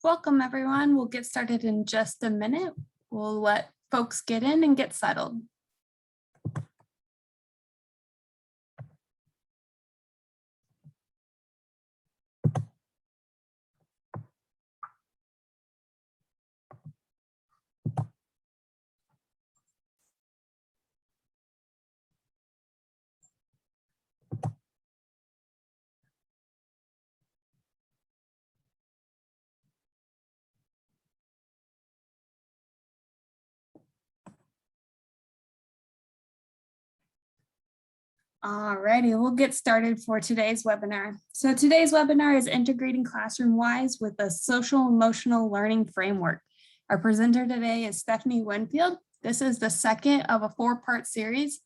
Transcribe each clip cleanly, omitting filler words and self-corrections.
Welcome, everyone. We'll get started in just a minute. We'll let folks get in and get settled. Alrighty, we'll get started for today's webinar. So today's webinar is Integrating Classroom-Wise with a Social Emotional Learning Framework. Our presenter today is Stefanie Winfield. This is the second of a 4-part series.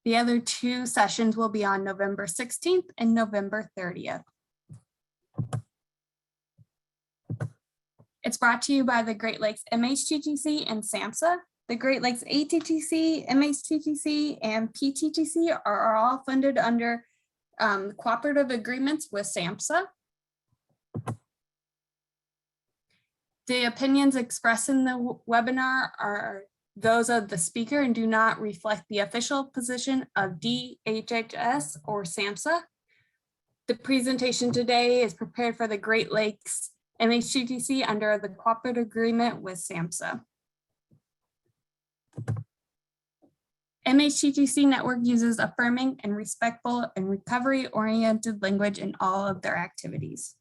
The other 2 sessions will be on November 16th and November 30th. It's brought to you by the Great Lakes MHTTC and SAMHSA. The Great Lakes ATTC, MHTTC, and PTTC are all funded under cooperative agreements with SAMHSA. The opinions expressed in the webinar are those of the speaker and do not reflect the official position of DHHS or SAMHSA. The presentation today is prepared for the Great Lakes MHTTC under the cooperative agreement with SAMHSA. MHTTC network uses affirming and respectful and recovery-oriented language in all of their activities.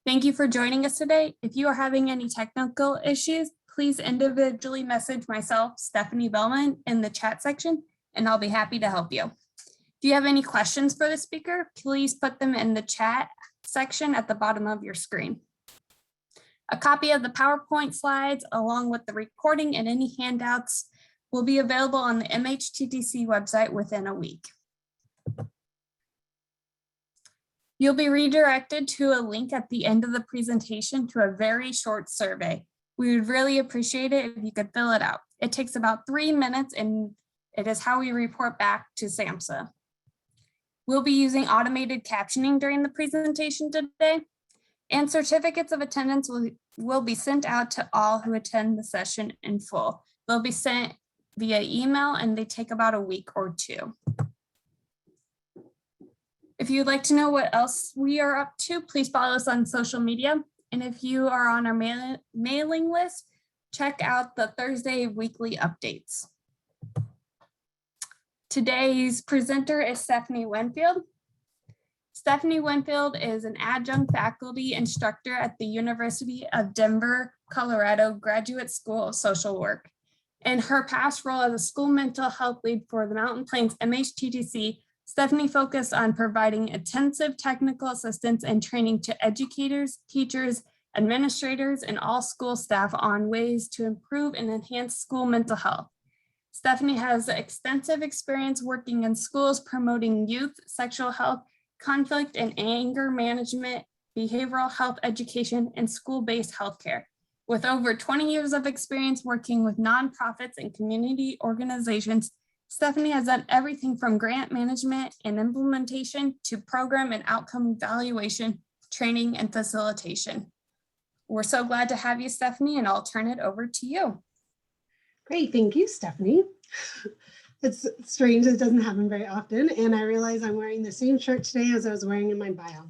Thank you for joining us today. If you are having any technical issues, please individually message myself, Stefanie Bellman, in the chat section, and I'll be happy to help you. If you have any questions for the speaker, please put them in the chat section at the bottom of your screen. A copy of the PowerPoint slides along with the recording and any handouts will be available on the MHTTC website within a week. You'll be redirected to a link at the end of the presentation to a very short survey. We would really appreciate it if you could fill it out. It takes about 3 minutes and it is how we report back to SAMHSA. We'll be using automated captioning during the presentation today. And certificates of attendance will be sent out to all who attend the session in full. They'll be sent via email and they take about a week or 2. If you'd like to know what else we are up to, please follow us on social media. And if you are on our mailing list, check out the Thursday weekly updates. Today's presenter is Stefanie Winfield. Stefanie Winfield is an adjunct faculty instructor at the University of Denver, Colorado Graduate School of Social Work. In her past role as a school mental health lead for the Mountain Plains MHTTC, Stefanie focused on providing intensive technical assistance and training to educators, teachers, administrators, and all school staff on ways to improve and enhance school mental health. Stefanie has extensive experience working in schools promoting youth sexual health, conflict and anger management, behavioral health education, and school-based healthcare. With over 20 years of experience working with nonprofits and community organizations, Stefanie has done everything from grant management and implementation to program and outcome evaluation, training, and facilitation. We're so glad to have you, Stefanie, and I'll turn it over to you. Great, thank you, Stefanie. It's strange, it doesn't happen very often, and I realize I'm wearing the same shirt today as I was wearing in my bio.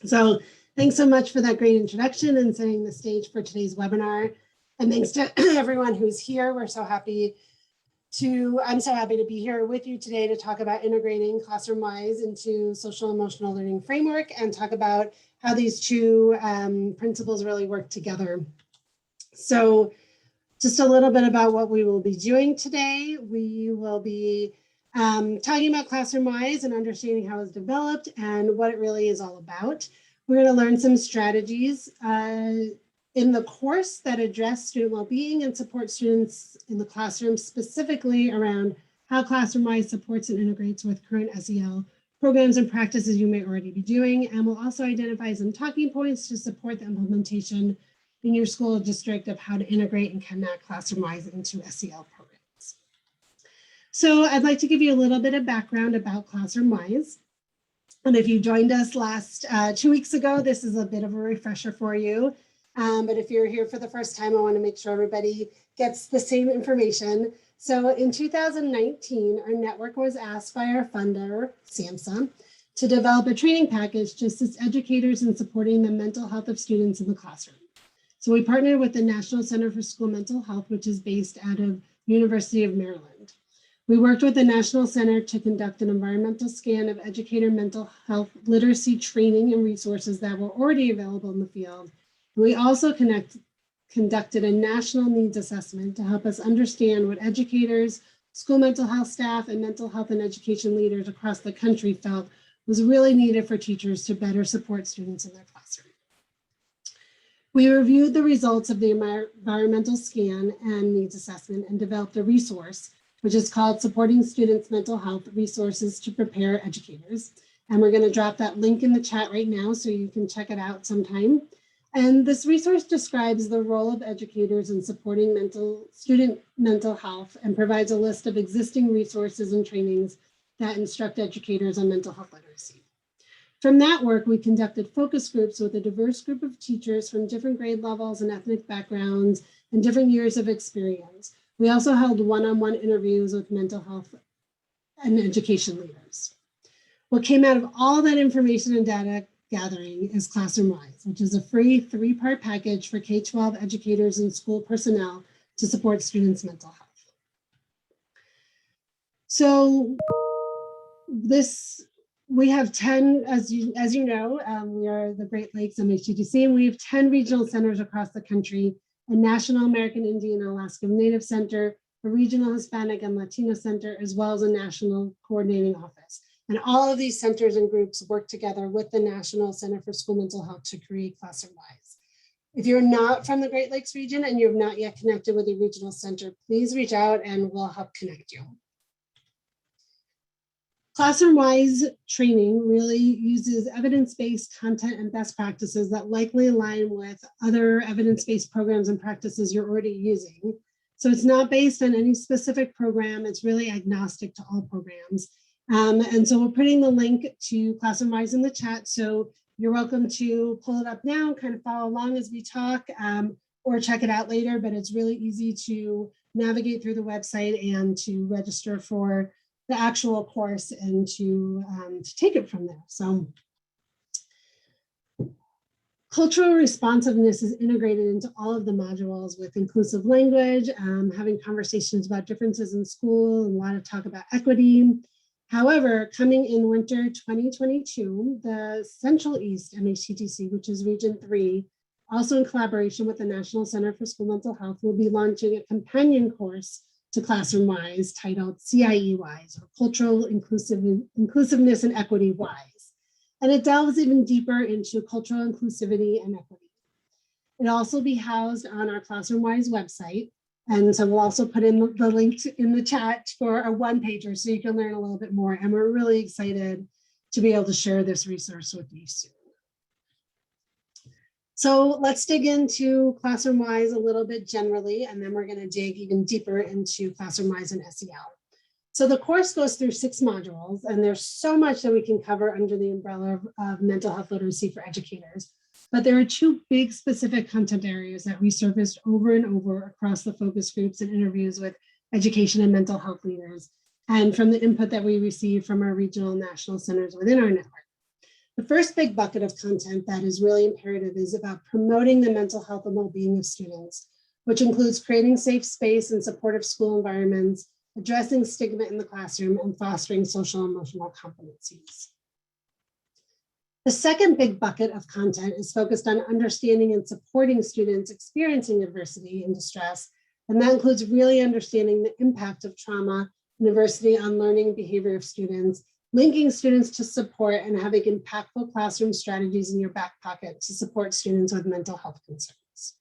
So thanks so much for that great introduction and setting the stage for today's webinar. And thanks to everyone who's here. I'm so happy to be here with you today to talk about integrating Classroom-Wise into social emotional learning framework and talk about how these 2 principles really work together. So just a little bit about what we will be doing today. We will be talking about Classroom-Wise and understanding how it's developed and what it really is all about. We're going to learn some strategies in the course that address student well-being and support students in the classroom, specifically around how Classroom-Wise supports and integrates with current SEL programs and practices you may already be doing. And we'll also identify some talking points to support the implementation in your school or district of how to integrate and connect Classroom-Wise into SEL programs. So I'd like to give you a little bit of background about Classroom-Wise. And if you joined us last 2 weeks ago, this is a bit of a refresher for you. But if you're here for the first time, I want to make sure everybody gets the same information. So in 2019, our network was asked by our funder, SAMHSA, to develop a training package to assist educators in supporting the mental health of students in the classroom. So we partnered with the National Center for School Mental Health, which is based out of University of Maryland. We worked with the National Center to conduct an environmental scan of educator mental health literacy training and resources that were already available in the field. We also conducted a national needs assessment to help us understand what educators, school mental health staff, and mental health and education leaders across the country felt was really needed for teachers to better support students in their classroom. We reviewed the results of the environmental scan and needs assessment and developed a resource, which is called Supporting Students' Mental Health Resources to Prepare Educators. And we're going to drop that link in the chat right now so you can check it out sometime. And this resource describes the role of educators in supporting student mental health and provides a list of existing resources and trainings that instruct educators on mental health literacy. From that work, we conducted focus groups with a diverse group of teachers from different grade levels and ethnic backgrounds and different years of experience. We also held one-on-one interviews with mental health and education leaders. What came out of all that information and data gathering is ClassroomWise, which is a free 3-part package for K-12 educators and school personnel to support students' mental health. So we have 10, as you know, we are the Great Lakes MHTTC, and we have 10 regional centers across the country: a National American Indian and Alaska Native Center, a regional Hispanic and Latino center, as well as a national coordinating office. And all of these centers and groups work together with the National Center for School Mental Health to create ClassroomWise. If you're not from the Great Lakes region and you have not yet connected with your regional center, please reach out and we'll help connect you. ClassroomWise training really uses evidence-based content and best practices that likely align with other evidence-based programs and practices you're already using. So it's not based on any specific program. It's really agnostic to all programs. And so we're putting the link to ClassroomWise in the chat. So you're welcome to pull it up now, kind of follow along as we talk, or check it out later. But it's really easy to navigate through the website and to register for the actual course and to take it from there. So cultural responsiveness is integrated into all of the modules with inclusive language, having conversations about differences in school, and a lot of talk about equity. However, coming in winter 2022, the Central East MHTTC, which is Region 3, also in collaboration with the National Center for School Mental Health, will be launching a companion course to ClassroomWise titled CIE-Wise, or Cultural Inclusiveness and Equity-Wise. And it delves even deeper into cultural inclusivity and equity. It'll also be housed on our ClassroomWise website. And so we'll also put in the link in the chat for a one-pager so you can learn a little bit more. And we're really excited to be able to share this resource with you soon. So let's dig into ClassroomWise a little bit generally, and then we're going to dig even deeper into ClassroomWise and SEL. So the course goes through 6 modules, and there's so much that we can cover under the umbrella of mental health literacy for educators. But there are 2 big specific content areas that resurfaced over and over across the focus groups and interviews with education and mental health leaders, and from the input that we received from our regional and national centers within our network. The first big bucket of content that is really imperative is about promoting the mental health and well-being of students, which includes creating safe space and supportive school environments, addressing stigma in the classroom, and fostering social and emotional competencies. The second big bucket of content is focused on understanding and supporting students experiencing adversity and distress, and that includes really understanding the impact of trauma and adversity on learning and behavior of students, linking students to support, and having impactful classroom strategies in your back pocket to support students with mental health concerns.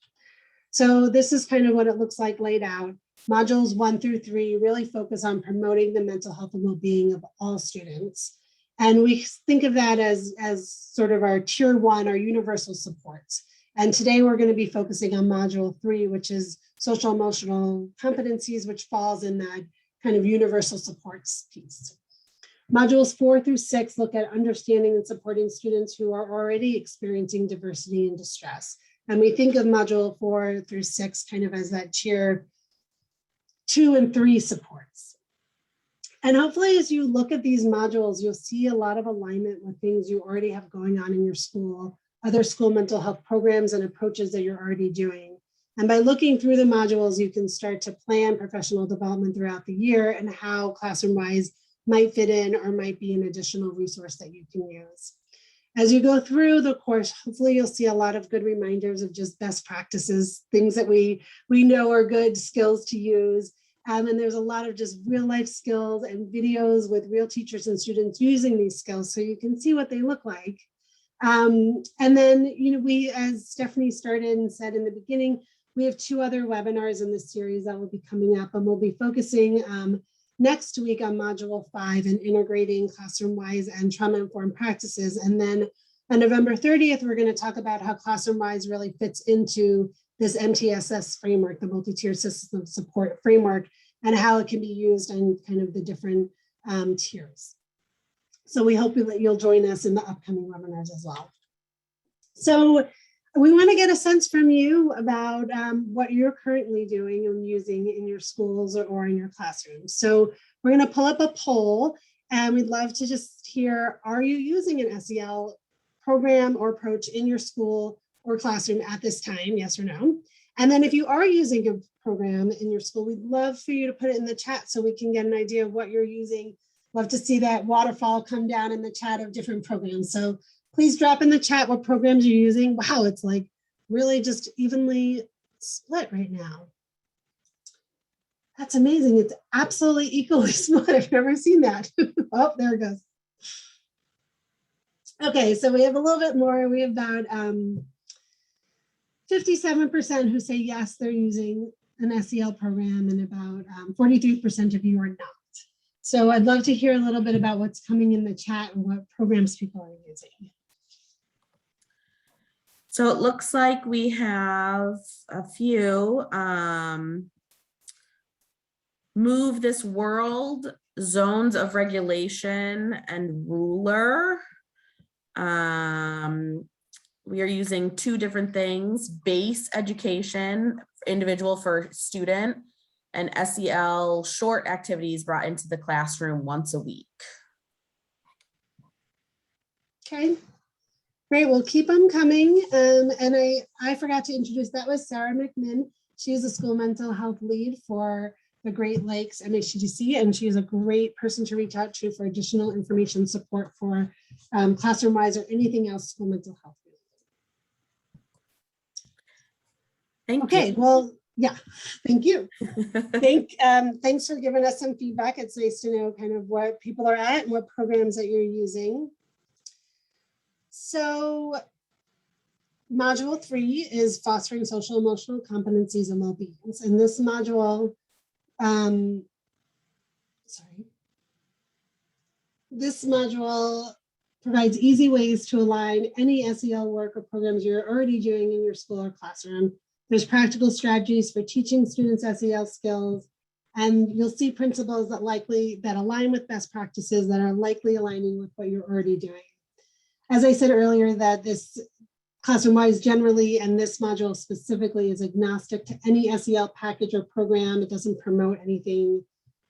So this is kind of what it looks like laid out. Modules 1 through 3 really focus on promoting the mental health and well-being of all students. And we think of that as sort of our tier 1, our universal supports. And today we're going to be focusing on module 3, which is social emotional competencies, which falls in that kind of universal supports piece. Modules 4 through 6 look at understanding and supporting students who are already experiencing diversity and distress. And we think of module 4 through 6 kind of as that tier 2 and 3 supports. And hopefully as you look at these modules, you'll see a lot of alignment with things you already have going on in your school, other school mental health programs and approaches that you're already doing. And by looking through the modules, you can start to plan professional development throughout the year and how Classroom-Wise might fit in or might be an additional resource that you can use. As you go through the course, hopefully you'll see a lot of good reminders of just best practices, things that we know are good skills to use. And there's a lot of just real life skills and videos with real teachers and students using these skills so you can see what they look like. And then, we, as Stefanie started and said in the beginning, we have 2 other webinars in this series that will be coming up, and we'll be focusing next week on module 5 and integrating Classroom-Wise and trauma-informed practices. And then on November 30th, we're going to talk about how Classroom-Wise really fits into this MTSS framework, the multi-tier system support framework, and how it can be used in kind of the different tiers. So we hope that you'll join us in the upcoming webinars as well. So we want to get a sense from you about what you're currently doing and using in your schools or in your classrooms. So we're going to pull up a poll, and we'd love to just hear, are you using an SEL program or approach in your school or classroom at this time, yes or no? And then if you are using a program in your school, we'd love for you to put it in the chat so we can get an idea of what you're using. Love to see that waterfall come down in the chat of different programs. So please drop in the chat what programs you're using. Wow, it's like really just evenly split right now. That's amazing. It's absolutely equally split. I've never seen that. Oh, there it goes. Okay, so we have a little bit more. We have about 57% who say yes, they're using an SEL program, and about 43% of you are not. So I'd love to hear a little bit about what's coming in the chat and what programs people are using. So it looks like we have a few. Move This World, Zones of Regulation, and Ruler. We are using 2 different things: base education, individual for student, and SEL short activities brought into the classroom once a week. Okay. Great, we'll keep them coming. And I forgot to introduce, that was Sarah McMinn. She is a school mental health lead for the Great Lakes MHTTC, and she is a great person to reach out to for additional information support for Classroom-Wise or anything else school mental health. Okay, well, yeah, thank you. Thanks for giving us some feedback. It's nice to know kind of what people are at and what programs that you're using. So module 3 is fostering social emotional competencies and well-being. And this module, this module provides easy ways to align any SEL work or programs you're already doing in your school or classroom. There's practical strategies for teaching students SEL skills, and you'll see principles that align with best practices that are likely aligning with what you're already doing. As I said earlier, that this Classroom-Wise generally, and this module specifically, is agnostic to any SEL package or program. It doesn't promote anything,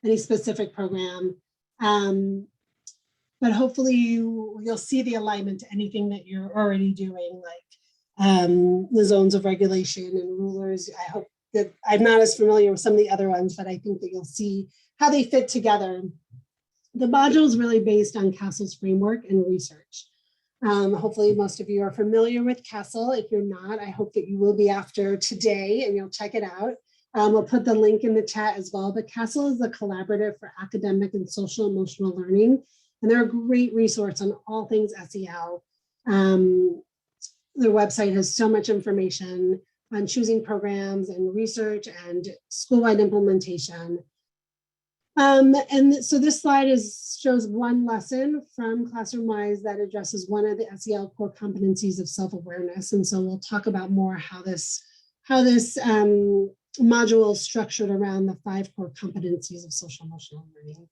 any specific program. But hopefully you'll see the alignment to anything that you're already doing, like the zones of regulation and rulers. I hope that I'm not as familiar with some of the other ones, but I think that you'll see how they fit together. The module is really based on CASEL's framework and research. Hopefully most of you are familiar with CASEL. If you're not, I hope that you will be after today and you'll check it out. We'll put the link in the chat as well, but CASEL is the collaborative for academic and social emotional learning, and they're a great resource on all things SEL. Their website has so much information on choosing programs and research and school-wide implementation. And so this slide shows one lesson from Classroom-Wise that addresses one of the SEL core competencies of self-awareness. And so we'll talk about more how this module is structured around the 5 core competencies of social emotional learning.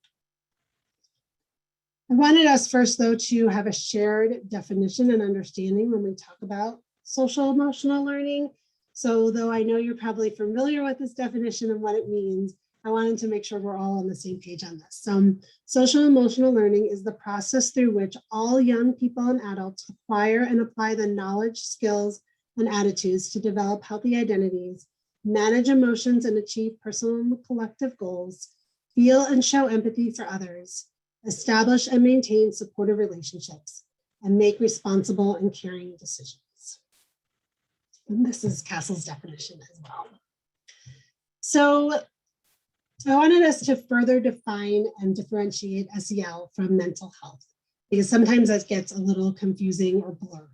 I wanted us first, though, to have a shared definition and understanding when we talk about social emotional learning. So though I know you're probably familiar with this definition and what it means, I wanted to make sure we're all on the same page on this. So social emotional learning is the process through which all young people and adults acquire and apply the knowledge, skills, and attitudes to develop healthy identities, manage emotions, and achieve personal and collective goals, feel and show empathy for others, establish and maintain supportive relationships, and make responsible and caring decisions. And this is Castle's definition as well. So I wanted us to further define and differentiate SEL from mental health, because sometimes that gets a little confusing or blurred.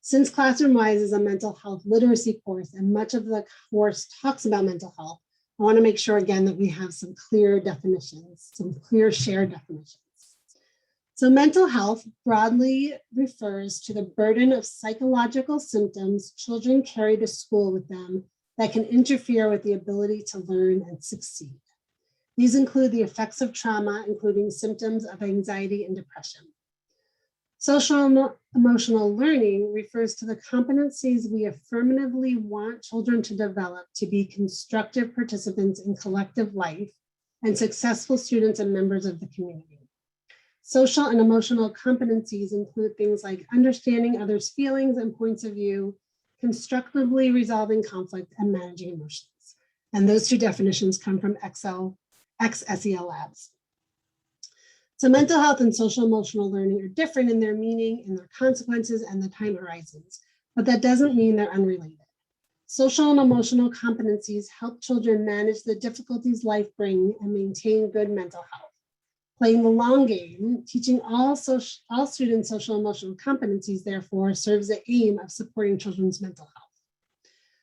Since Classroom Wise is a mental health literacy course and much of the course talks about mental health, I want to make sure again that we have some clear definitions, some clear shared definitions. So mental health broadly refers to the burden of psychological symptoms children carry to school with them that can interfere with the ability to learn and succeed. These include the effects of trauma, including symptoms of anxiety and depression. Social emotional learning refers to the competencies we affirmatively want children to develop to be constructive participants in collective life and successful students and members of the community. Social and emotional competencies include things like understanding others' feelings and points of view, constructively resolving conflict, and managing emotions. And those two definitions come from ex-SEL labs. So mental health and social emotional learning are different in their meaning, in their consequences, and the time horizons, but that doesn't mean they're unrelated. Social and emotional competencies help children manage the difficulties life brings and maintain good mental health. Playing the long game, teaching all students social emotional competencies, therefore, serves the aim of supporting children's mental health.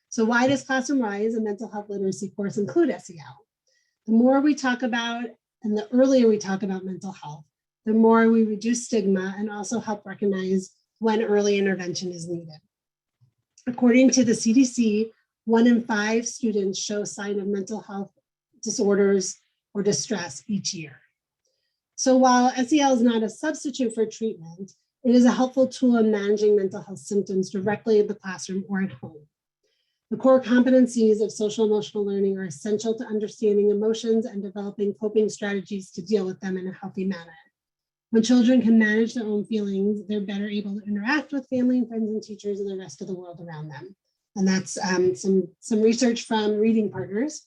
So why does Classroom Rise, a mental health literacy course, include SEL? The more we talk about and the earlier we talk about mental health, the more we reduce stigma and also help recognize when early intervention is needed. According to the CDC, 1 in 5 students show sign of mental health disorders or distress each year. So while SEL is not a substitute for treatment, it is a helpful tool in managing mental health symptoms directly in the classroom or at home. The core competencies of social emotional learning are essential to understanding emotions and developing coping strategies to deal with them in a healthy manner. When children can manage their own feelings, they're better able to interact with family and friends and teachers and the rest of the world around them. And that's some research from Reading Partners.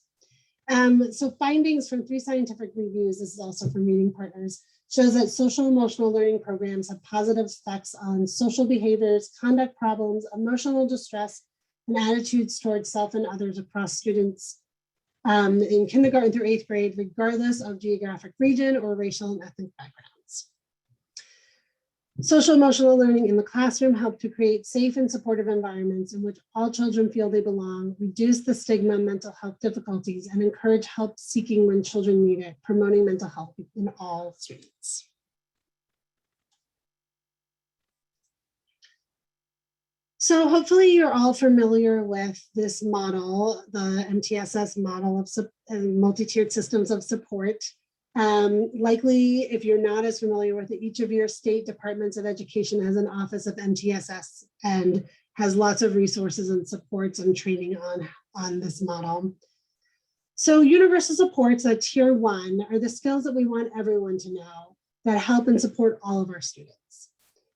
So findings from 3 scientific reviews, this is also from Reading Partners, shows that social emotional learning programs have positive effects on social behaviors, conduct problems, emotional distress, and attitudes towards self and others across students in kindergarten through 8th grade, regardless of geographic region or racial and ethnic backgrounds. Social emotional learning in the classroom help to create safe and supportive environments in which all children feel they belong, reduce the stigma of mental health difficulties, and encourage help seeking when children need it, promoting mental health in all students. So hopefully you're all familiar with this model, the MTSS model of multi-tiered systems of support. Likely, if you're not as familiar with it, each of your state departments of education has an office of MTSS and has lots of resources and supports and training on this model. So universal supports at tier 1 are the skills that we want everyone to know that help and support all of our students.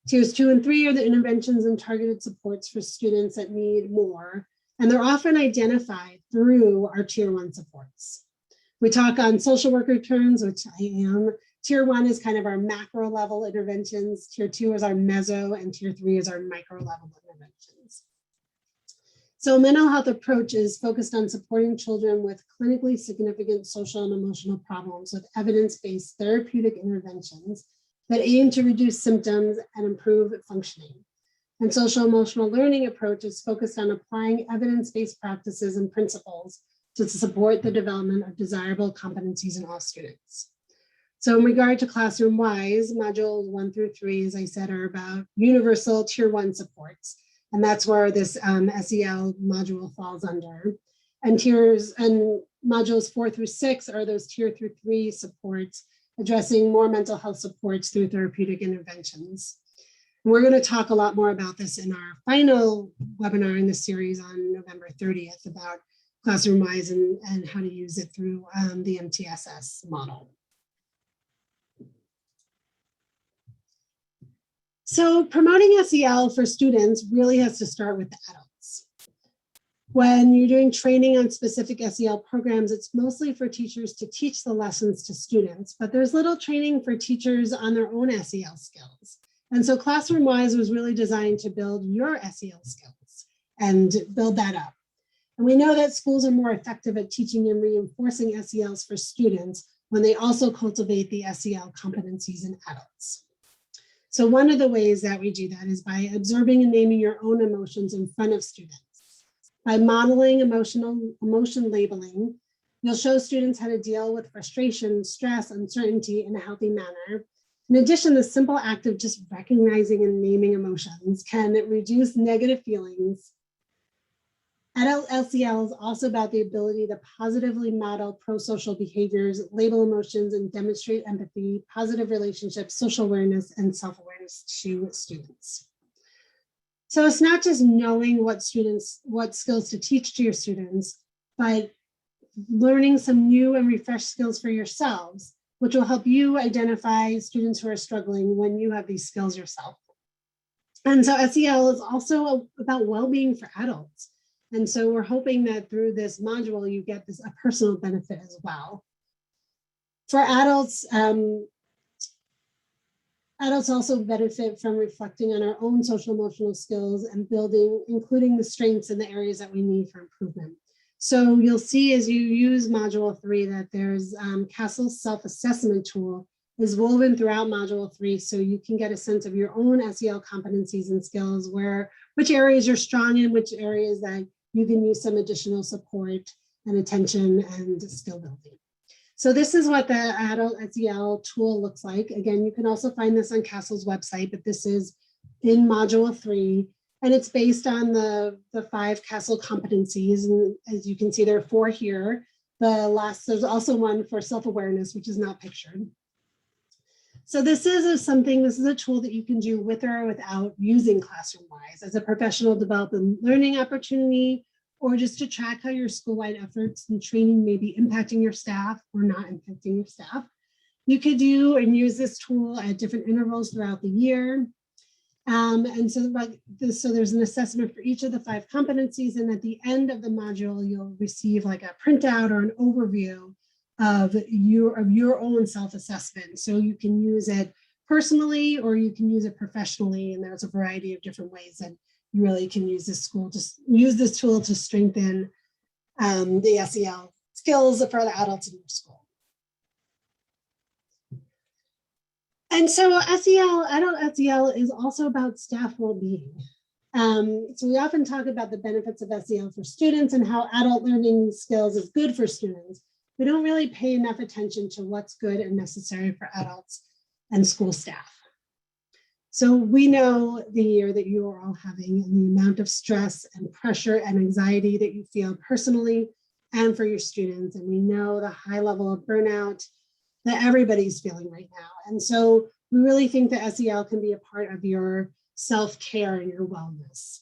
Tiers 2 and 3 are the interventions and targeted supports for students that need more, and they're often identified through our tier 1 supports. We talk on social worker terms, which I am. Tier 1 is kind of our macro level interventions. Tier 2 is our meso, and tier 3 is our micro level interventions. So mental health approach is focused on supporting children with clinically significant social and emotional problems with evidence-based therapeutic interventions that aim to reduce symptoms and improve functioning. And social emotional learning approach is focused on applying evidence-based practices and principles to support the development of desirable competencies in all students. So in regard to Classroom Wise, modules 1 through 3, as I said, are about universal tier 1 supports. And that's where this SEL module falls under. And modules 4 through 6 are those tier 3 supports addressing more mental health supports through therapeutic interventions. And we're going to talk a lot more about this in our final webinar in this series on November 30th about classroom-wise and how to use it through the MTSS model. So promoting SEL for students really has to start with the adults. When you're doing training on specific SEL programs, it's mostly for teachers to teach the lessons to students, but there's little training for teachers on their own SEL skills. And so Classroom-Wise was really designed to build your SEL skills and build that up. And we know that schools are more effective at teaching and reinforcing SELs for students when they also cultivate the SEL competencies in adults. So one of the ways that we do that is by observing and naming your own emotions in front of students. By modeling emotion labeling, you'll show students how to deal with frustration, stress, uncertainty in a healthy manner. In addition, the simple act of just recognizing and naming emotions can reduce negative feelings. Adult SEL is also about the ability to positively model pro-social behaviors, label emotions, and demonstrate empathy, positive relationships, social awareness, and self-awareness to students. So it's not just knowing what skills to teach to your students, but learning some new and refreshed skills for yourselves, which will help you identify students who are struggling when you have these skills yourself. And so SEL is also about well-being for adults. And so we're hoping that through this module, you get a personal benefit as well. For adults, adults also benefit from reflecting on our own social emotional skills and including the strengths and the areas that we need for improvement. So you'll see as you use module 3 that there's CASEL's self-assessment tool is woven throughout module 3, so you can get a sense of your own SEL competencies and skills, which areas you're strong in, which areas that you can use some additional support and attention and skill building. So this is what the adult SEL tool looks like. Again, you can also find this on CASEL's website, but this is in module 3, and it's based on the 5 CASEL competencies. And as you can see, there are 4 here. There's also one for self-awareness, which is not pictured. So this is a tool that you can do with or without using Classroom-Wise as a professional development learning opportunity, or just to track how your school-wide efforts and training may be impacting your staff or not impacting your staff. You could do and use this tool at different intervals throughout the year. And so there's an assessment for each of the 5 competencies, and at the end of the module, you'll receive like a printout or an overview of your own self-assessment. So you can use it personally or you can use it professionally, and there's a variety of different ways that you really can use this tool to strengthen the SEL skills for the adults in your school. And so adult SEL is also about staff well-being. So we often talk about the benefits of SEL for students and how adult learning skills is good for students. We don't really pay enough attention to what's good and necessary for adults and school staff. So we know the year that you are all having and the amount of stress and pressure and anxiety that you feel personally and for your students. And we know the high level of burnout that everybody's feeling right now. And so we really think that SEL can be a part of your self-care and your wellness.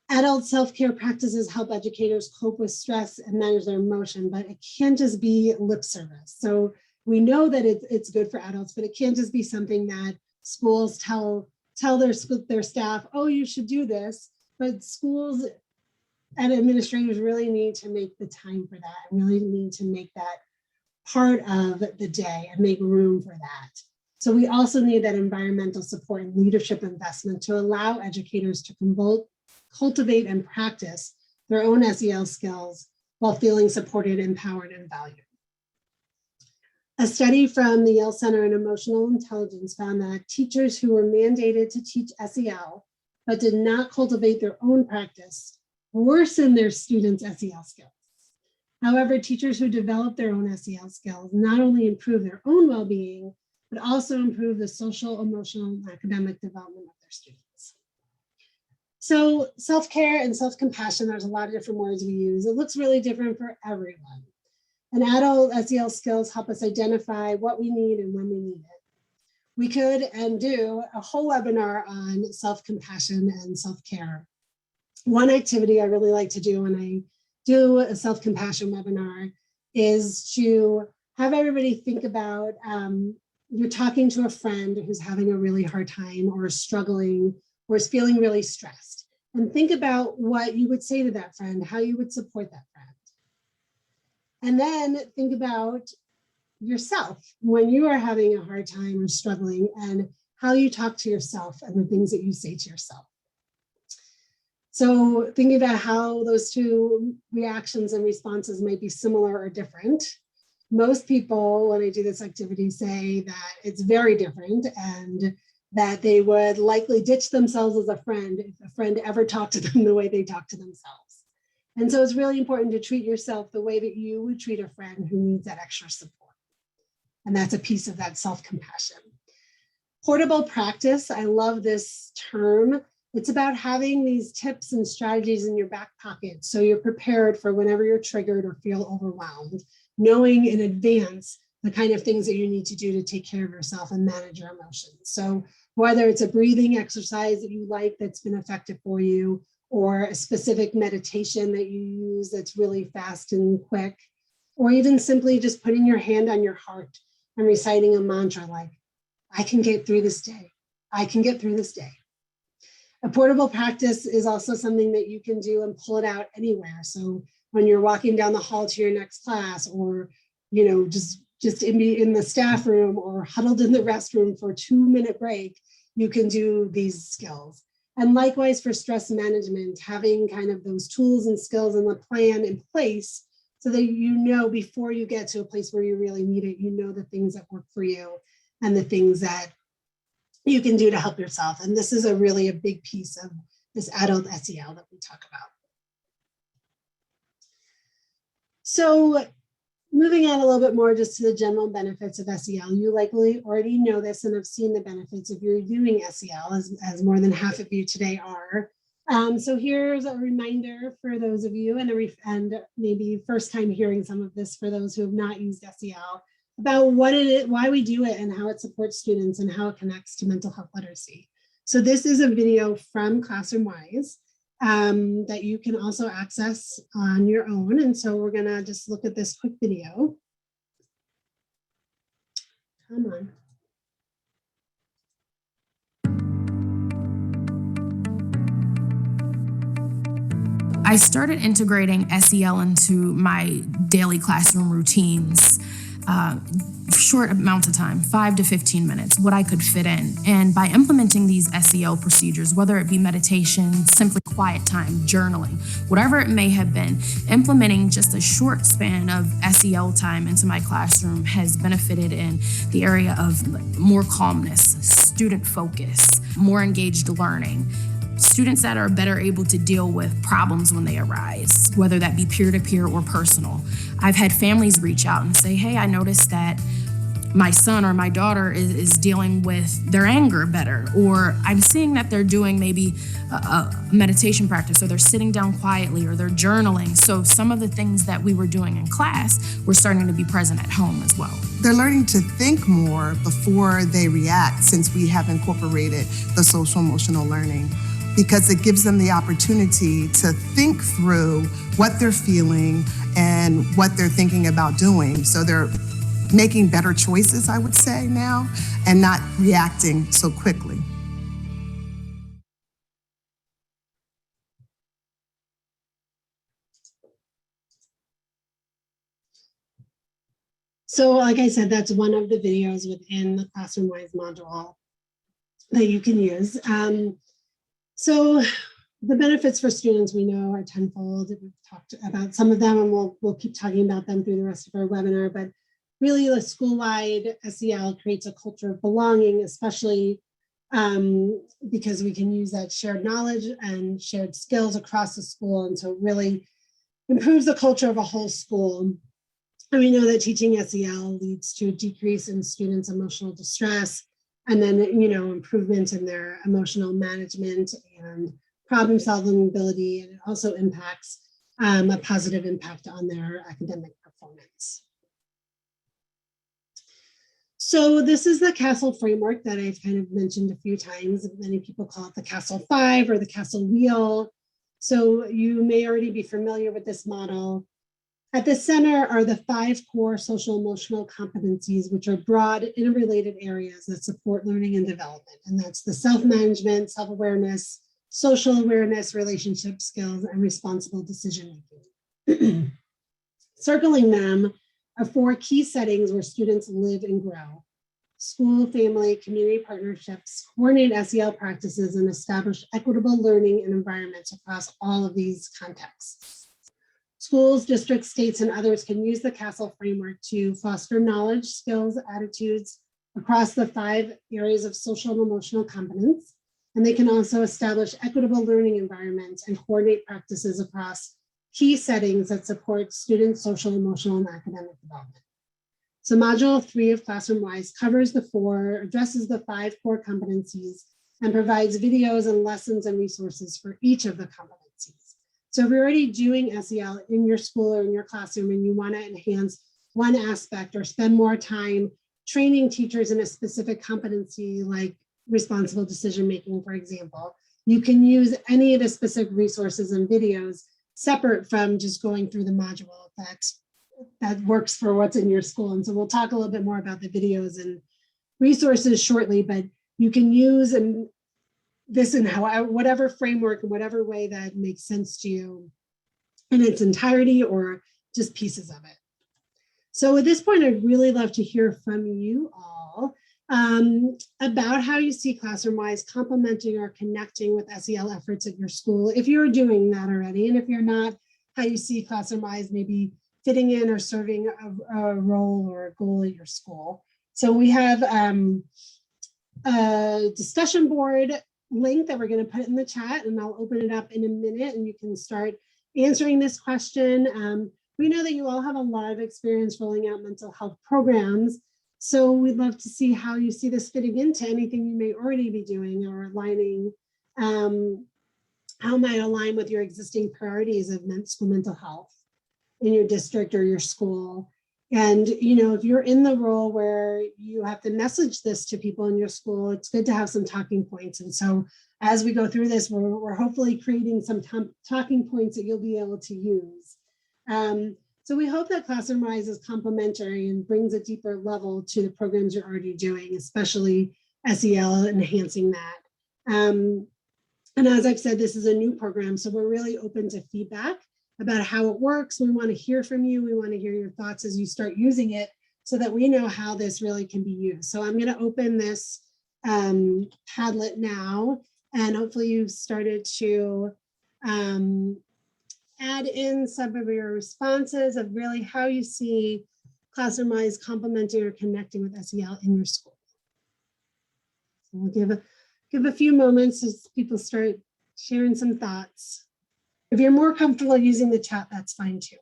Adult self-care practices help educators cope with stress and manage their emotion, but it can't just be lip service. So we know that it's good for adults, but it can't just be something that schools tell their staff, oh, you should do this. But schools and administrators really need to make the time for that and really need to make that part of the day and make room for that. So we also need that environmental support and leadership investment to allow educators to cultivate and practice their own SEL skills while feeling supported, empowered, and valued. A study from the Yale Center on Emotional Intelligence found that teachers who were mandated to teach SEL but did not cultivate their own practice worsened their students' SEL skills. However, teachers who developed their own SEL skills not only improve their own well-being, but also improve the social, emotional, and academic development of their students. So self-care and self-compassion, there's a lot of different words we use. It looks really different for everyone. And adult SEL skills help us identify what we need and when we need it. We could and do a whole webinar on self-compassion and self-care. One activity I really like to do when I do a self-compassion webinar is to have everybody think about, you're talking to a friend who's having a really hard time or struggling or is feeling really stressed. And think about what you would say to that friend, how you would support that friend. And then think about yourself when you are having a hard time or struggling and how you talk to yourself and the things that you say to yourself. So thinking about how those two reactions and responses might be similar or different. Most people, when I do this activity, say that it's very different and that they would likely ditch themselves as a friend if a friend ever talked to them the way they talk to themselves. And so it's really important to treat yourself the way that you would treat a friend who needs that extra support. And that's a piece of that self-compassion. Portable practice, I love this term. It's about having these tips and strategies in your back pocket so you're prepared for whenever you're triggered or feel overwhelmed, knowing in advance the kind of things that you need to do to take care of yourself and manage your emotions. So whether it's a breathing exercise that you like that's been effective for you, or a specific meditation that you use that's really fast and quick, or even simply just putting your hand on your heart and reciting a mantra like, I can get through this day. I can get through this day. A portable practice is also something that you can do and pull it out anywhere. So when you're walking down the hall to your next class, or just in the staff room or huddled in the restroom for a 2-minute break, you can do these skills. And likewise for stress management, having kind of those tools and skills and the plan in place so that you know before you get to a place where you really need it, you know the things that work for you and the things that you can do to help yourself. And this is really a big piece of this adult SEL that we talk about. So moving on a little bit more just to the general benefits of SEL, you likely already know this and have seen the benefits if you're doing SEL, as more than half of you today are. So here's a reminder for those of you and maybe first time hearing some of this for those who have not used SEL about what it is, why we do it, and how it supports students and how it connects to mental health literacy. So this is a video from ClassroomWise that you can also access on your own. And so we're gonna just look at this quick video. Come on. I started integrating SEL into my daily classroom routines, short amounts of time, 5 to 15 minutes, what I could fit in. And by implementing these SEL procedures, whether it be meditation, simply quiet time, journaling, whatever it may have been, implementing just a short span of SEL time into my classroom has benefited in the area of more calmness, student focus, more engaged learning. Students that are better able to deal with problems when they arise, whether that be peer-to-peer or personal. I've had families reach out and say, hey, I noticed that my son or my daughter is dealing with their anger better, or I'm seeing that they're doing maybe a meditation practice, or they're sitting down quietly, or they're journaling. So some of the things that we were doing in class, we're starting to be present at home as well. They're learning to think more before they react, since we have incorporated the social emotional learning, because it gives them the opportunity to think through what they're feeling and what they're thinking about doing. So they're making better choices, I would say now, and not reacting so quickly. So like I said, that's one of the videos within the ClassroomWise module that you can use. So the benefits for students we know are tenfold. We've talked about some of them, and we'll keep talking about them through the rest of our webinar, but really the school-wide SEL creates a culture of belonging, especially because we can use that shared knowledge and shared skills across the school. And so it really improves the culture of a whole school. And we know that teaching SEL leads to a decrease in students' emotional distress, and then, improvement in their emotional management and problem-solving ability. And it also impacts a positive impact on their academic performance. So this is the CASTLE framework that I've kind of mentioned a few times. Many people call it the CASTLE 5 or the CASTLE wheel. So you may already be familiar with this model. At the center are the 5 core social emotional competencies, which are broad interrelated areas that support learning and development. And that's the self-management, self-awareness, social awareness, relationship skills, and responsible decision-making. Circling them are 4 key settings where students live and grow: school, family, community partnerships, coordinate SEL practices, and establish equitable learning and environments across all of these contexts. Schools, districts, states, and others can use the CASTLE framework to foster knowledge, skills, attitudes across the 5 areas of social and emotional competence. And they can also establish equitable learning environments and coordinate practices across key settings that support students' social, emotional, and academic development. So module 3 of ClassroomWise addresses the 5 core competencies and provides videos and lessons and resources for each of the competencies. So if you're already doing SEL in your school or in your classroom and you want to enhance one aspect or spend more time training teachers in a specific competency like responsible decision-making, for example, you can use any of the specific resources and videos separate from just going through the module that works for what's in your school. And so we'll talk a little bit more about the videos and resources shortly, but you can use this in whatever framework and whatever way that makes sense to you in its entirety or just pieces of it. So at this point, I'd really love to hear from you all about how you see ClassroomWise complementing or connecting with SEL efforts at your school, if you're doing that already, and if you're not, how you see ClassroomWise maybe fitting in or serving a role or a goal at your school. So we have a discussion board link that we're going to put in the chat, and I'll open it up in a minute and you can start answering this question. We know that you all have a lot of experience rolling out mental health programs. So we'd love to see how you see this fitting into anything you may already be doing or aligning, how it might align with your existing priorities of school mental health in your district or your school. And, you know, if you're in the role where you have to message this to people in your school, it's good to have some talking points. And so as we go through this, we're hopefully creating some talking points that you'll be able to use. So we hope that ClassroomWise is complementary and brings a deeper level to the programs you're already doing, especially SEL, enhancing that. And as I've said, this is a new program, so we're really open to feedback about how it works. We want to hear from you. We want to hear your thoughts as you start using it so that we know how this really can be used. So I'm going to open this Padlet now, and hopefully you've started to add in some of your responses of really how you see ClassroomWise complementing or connecting with SEL in your school. So we'll give a few moments as people start sharing some thoughts. If you're more comfortable using the chat, that's fine too.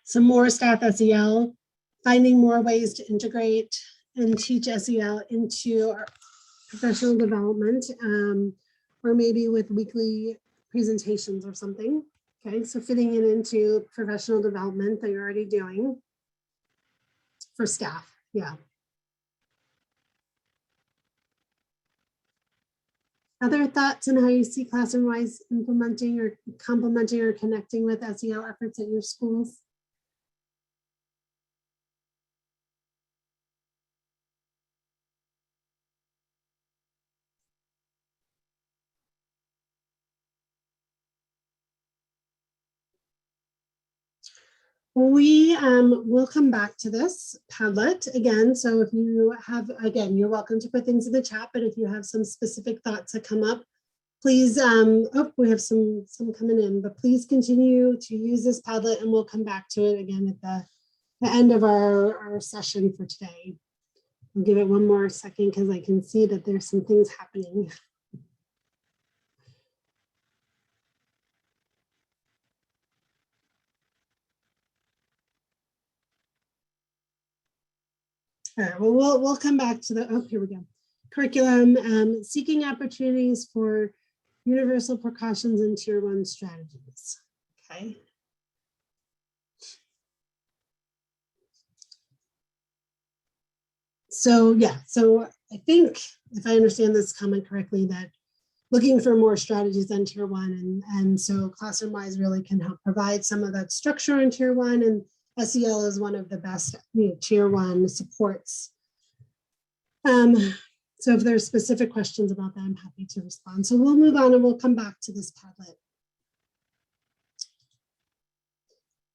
Some more staff SEL, finding more ways to integrate and teach SEL into our professional development, or maybe with weekly presentations or something. Okay, so fitting it into professional development that you're already doing for staff, yeah. Other thoughts on how you see ClassroomWise implementing or complementing or connecting with SEL efforts at your schools? We will come back to this Padlet again. So if you have, again, you're welcome to put things in the chat, but if you have some specific thoughts that come up, please, oh, we have some coming in, but please continue to use this Padlet and we'll come back to it again at the end of our session for today. I'll give it one more second because I can see that there's some things happening. All right, well, we'll come back to the, oh, here we go. Curriculum, seeking opportunities for universal precautions and tier 1 strategies. Okay. So yeah, so I think if I understand this comment correctly, that looking for more strategies on tier 1, and so Classroom-Wise really can help provide some of that structure on tier 1, and SEL is one of the best tier 1 supports. So if there's specific questions about that, I'm happy to respond. So we'll move on and we'll come back to this Padlet.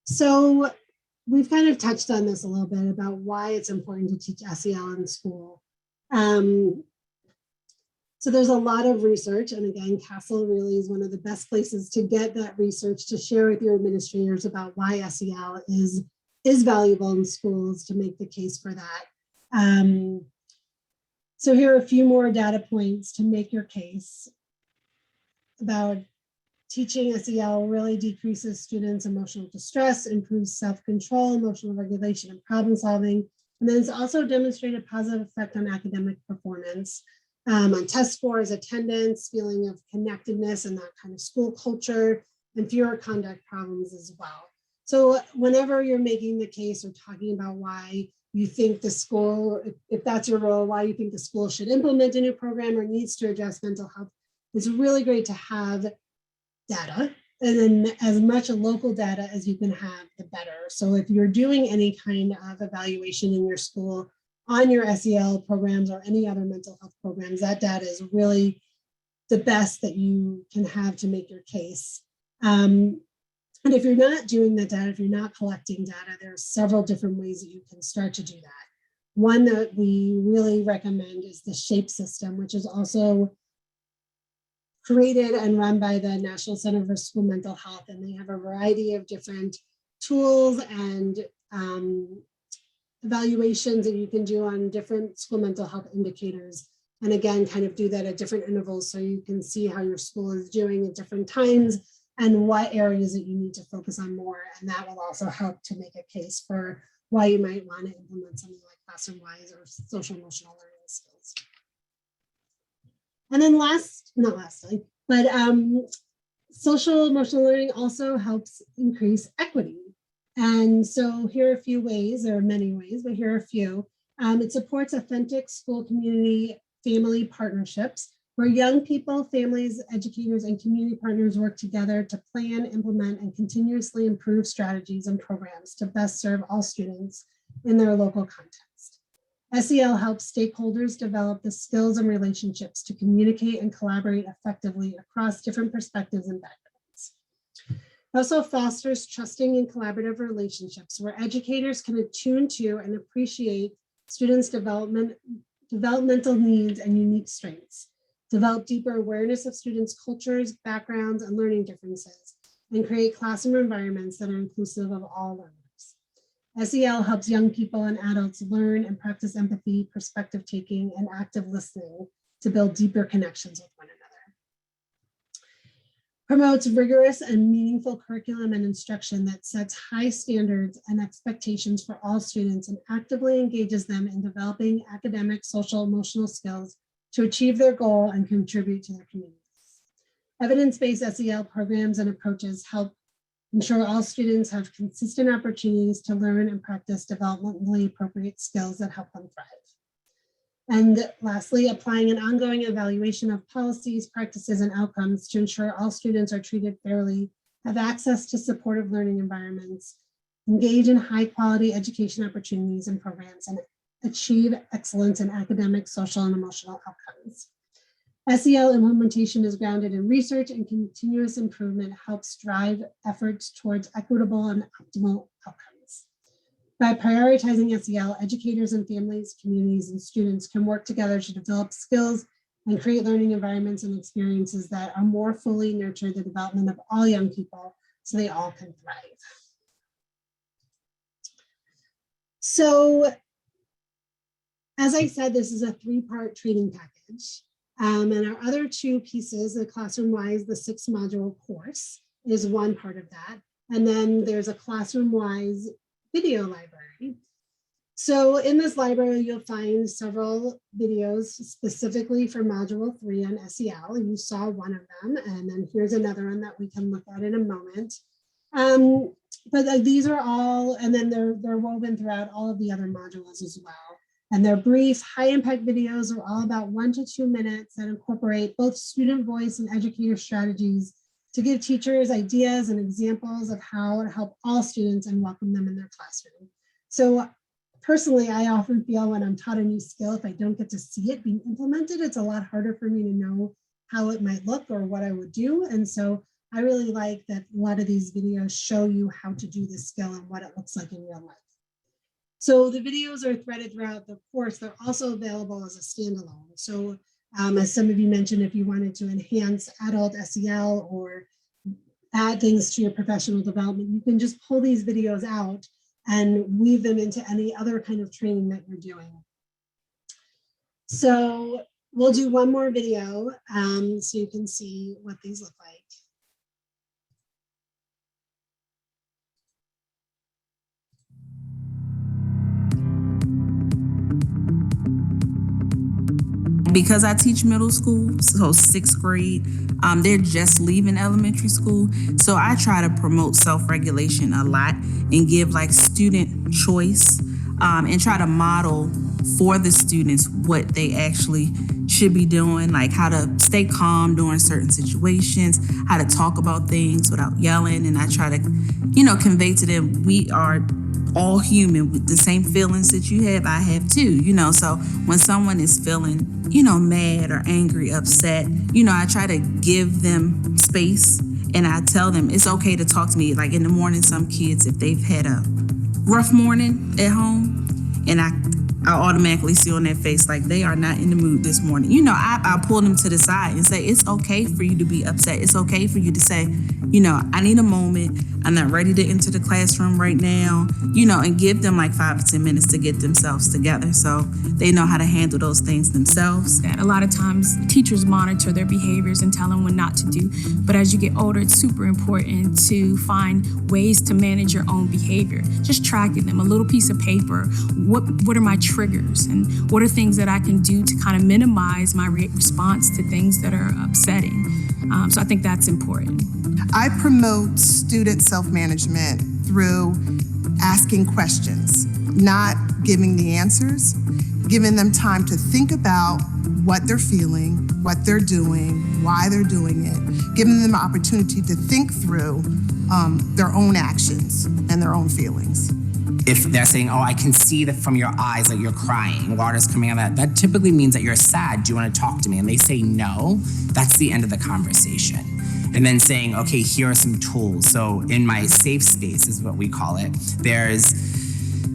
So we've kind of touched on this a little bit about why it's important to teach SEL in school. So there's a lot of research, and again, Castle really is one of the best places to get that research to share with your administrators about why SEL is valuable in schools, to make the case for that. So here are a few more data points to make your case about teaching SEL really decreases students' emotional distress, improves self-control, emotional regulation, and problem solving. And then it's also demonstrated positive effect on academic performance, on test scores, attendance, feeling of connectedness, and that kind of school culture, and fewer conduct problems as well. So whenever you're making the case or talking about why you think the school, if that's your role, why you think the school should implement a new program or needs to address mental health, it's really great to have data, and then as much local data as you can have, the better. So if you're doing any kind of evaluation in your school on your SEL programs or any other mental health programs, that data is really the best that you can have to make your case. And if you're not doing that data, if you're not collecting data, there are several different ways that you can start to do that. One that we really recommend is the SHAPE system, which is also created and run by the National Center for School Mental Health. And they have a variety of different tools and evaluations that you can do on different school mental health indicators. And again, kind of do that at different intervals so you can see how your school is doing at different times and what areas that you need to focus on more. And that will also help to make a case for why you might want to implement something like Classroom-Wise or social emotional learning skills. And then not lastly, but social emotional learning also helps increase equity. And so here are a few ways, there are many ways, but here are a few. It supports authentic school community family partnerships, where young people, families, educators, and community partners work together to plan, implement, and continuously improve strategies and programs to best serve all students in their local context. SEL helps stakeholders develop the skills and relationships to communicate and collaborate effectively across different perspectives and backgrounds. It also fosters trusting and collaborative relationships where educators can attune to and appreciate students' developmental needs and unique strengths, develop deeper awareness of students' cultures, backgrounds, and learning differences, and create classroom environments that are inclusive of all learners. SEL helps young people and adults learn and practice empathy, perspective taking, and active listening to build deeper connections with one another. Promotes rigorous and meaningful curriculum and instruction that sets high standards and expectations for all students and actively engages them in developing academic, social, emotional skills to achieve their goal and contribute to their communities. Evidence-based SEL programs and approaches help ensure all students have consistent opportunities to learn and practice developmentally appropriate skills that help them thrive. And lastly, applying an ongoing evaluation of policies, practices, and outcomes to ensure all students are treated fairly, have access to supportive learning environments, engage in high quality education opportunities and programs, and achieve excellence in academic, social, and emotional outcomes. SEL implementation is grounded in research, and continuous improvement helps drive efforts towards equitable and optimal outcomes. By prioritizing SEL, educators and families, communities, and students can work together to develop skills and create learning environments and experiences that are more fully nurture the development of all young people so they all can thrive. So, as I said, this is a 3-part training package. And our other 2 pieces, the Classroom-Wise, the 6-module course is one part of that. And then there's a Classroom-Wise video library. So in this library, you'll find several videos specifically for Module 3 on SEL. You saw one of them, and then here's another one that we can look at in a moment. But these are all, and then they're woven throughout all of the other modules as well. And they're brief, high-impact videos are all about 1 to 2 minutes that incorporate both student voice and educator strategies to give teachers ideas and examples of how to help all students and welcome them in their classroom. So personally, I often feel when I'm taught a new skill, if I don't get to see it being implemented, it's a lot harder for me to know how it might look or what I would do. And so I really like that a lot of these videos show you how to do this skill and what it looks like in real life. So the videos are threaded throughout the course. They're also available as a standalone. So as some of you mentioned, if you wanted to enhance adult SEL or add things to your professional development, you can just pull these videos out and weave them into any other kind of training that you're doing. So we'll do one more video so you can see what these look like. Because I teach middle school, so 6th grade, they're just leaving elementary school. So I try to promote self-regulation a lot and give like student choice and try to model for the students what they actually should be doing, like how to stay calm during certain situations, how to talk about things without yelling. And I try to, convey to them, we are all human with the same feelings that you have, I have too, so when someone is feeling, mad or angry, upset, I try to give them space and I tell them it's okay to talk to me. Like in the morning, some kids, if they've had a rough morning at home and I automatically see on their face like they are not in the mood this morning. I pull them to the side and say, it's okay for you to be upset. It's okay for you to say, I need a moment. I'm not ready to enter the classroom right now, and give them like 5 to 10 minutes to get themselves together so they know how to handle those things themselves. That a lot of times teachers monitor their behaviors and tell them what not to do. But as you get older, it's super important to find ways to manage your own behavior. Just tracking them, a little piece of paper. What are my triggers and what are things that I can do to kind of minimize my response to things that are upsetting. So I think that's important. I promote student self-management through asking questions, not giving the answers, giving them time to think about what they're feeling, what they're doing, why they're doing it, giving them an opportunity to think through their own actions and their own feelings. If they're saying, oh, I can see that from your eyes that you're crying, water's coming out of that typically means that you're sad. Do you want to talk to me? And they say no, that's the end of the conversation. And then saying, okay, here are some tools. So in my safe space is what we call it. There's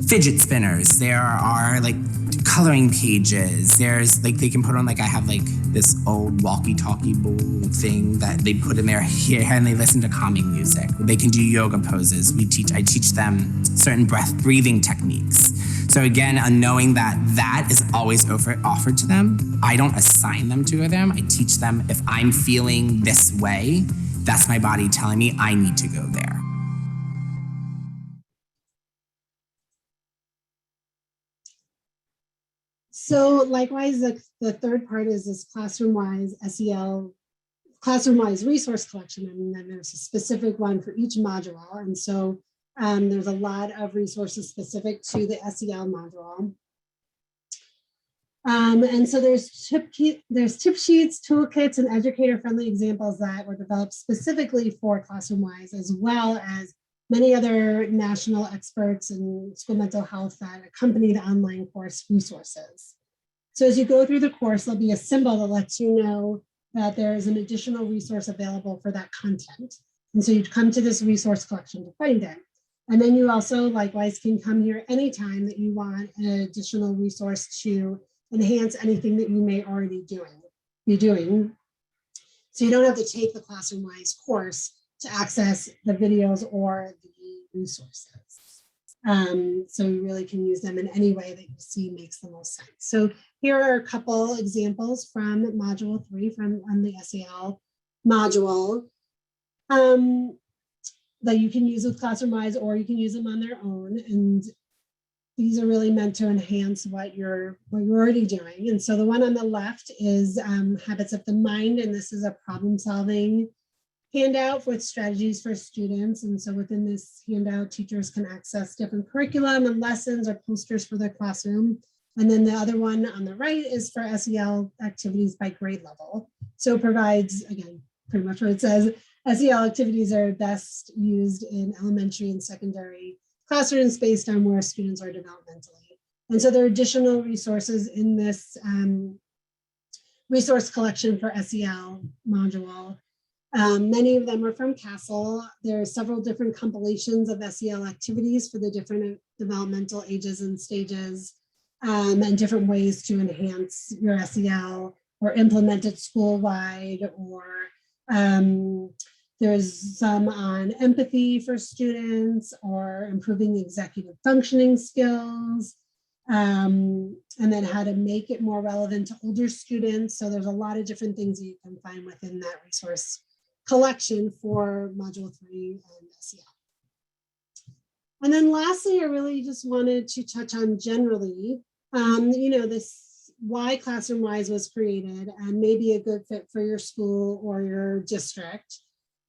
fidget spinners. There are like coloring pages. There's like, they can put on like, I have like this old walkie-talkie bowl thing that they put in their hair and they listen to calming music. They can do yoga poses. I teach them certain breathing techniques. So again, knowing that that is always offered to them, I don't assign them to them. I teach them if I'm feeling this way, that's my body telling me I need to go there. So likewise, the third part is this classroom-wise SEL, classroom-wise resource collection. And then there's a specific one for each module. And so there's a lot of resources specific to the SEL module. And so there's tip sheets, toolkits, and educator-friendly examples that were developed specifically for classroom-wise, as well as many other national experts in school mental health that accompany the online course resources. So as you go through the course, there'll be a symbol that lets you know that there is an additional resource available for that content. And so you'd come to this resource collection to find it. And then you also likewise can come here anytime that you want an additional resource to enhance anything that you may already be doing. So you don't have to take the classroom-wise course to access the videos or the resources. So you really can use them in any way that you see makes the most sense. So here are a couple examples from Module 3 on the SEL module that you can use with classroom-wise, or you can use them on their own. And these are really meant to enhance what you're already doing. And so the one on the left is Habits of the Mind, and this is a problem-solving handout with strategies for students. And so within this handout, teachers can access different curriculum and lessons or posters for their classroom. And then the other one on the right is for SEL activities by grade level. So it provides, again, pretty much what it says, SEL activities are best used in elementary and secondary classrooms based on where students are developmentally. And so there are additional resources in this resource collection for SEL module. Many of them are from CASEL. There are several different compilations of SEL activities for the different developmental ages and stages, and different ways to enhance your SEL or implement it school-wide, or there's some on empathy for students or improving executive functioning skills, and then how to make it more relevant to older students. So there's a lot of different things that you can find within that resource collection for Module 3 and SEL. And then lastly, I really just wanted to touch on generally, this why Classroom Wise was created and maybe a good fit for your school or your district.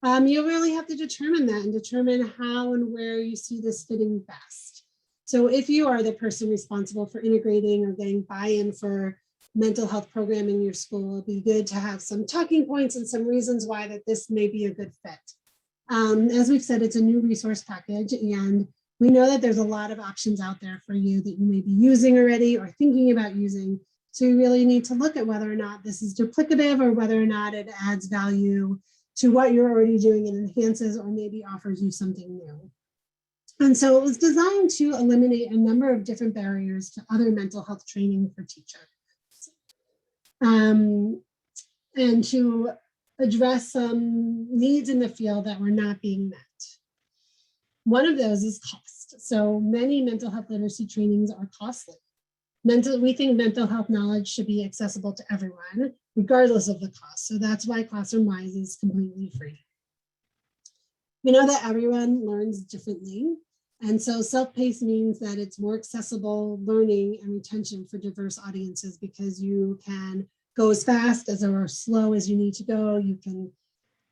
You really have to determine that and determine how and where you see this fitting best. So if you are the person responsible for integrating or getting buy-in for mental health program in your school, it'd be good to have some talking points and some reasons why that this may be a good fit. As we've said, it's a new resource package, and we know that there's a lot of options out there for you that you may be using already or thinking about using. So you really need to look at whether or not this is duplicative or whether or not it adds value to what you're already doing and enhances or maybe offers you something new. And so it was designed to eliminate a number of different barriers to other mental health training for teachers, and to address some needs in the field that were not being met. One of those is cost. So many mental health literacy trainings are costly. We think mental health knowledge should be accessible to everyone, regardless of the cost. So that's why Classroom Wise is completely free. We know that everyone learns differently. And so self-paced means that it's more accessible learning and retention for diverse audiences, because you can go as fast as or slow as you need to go. You can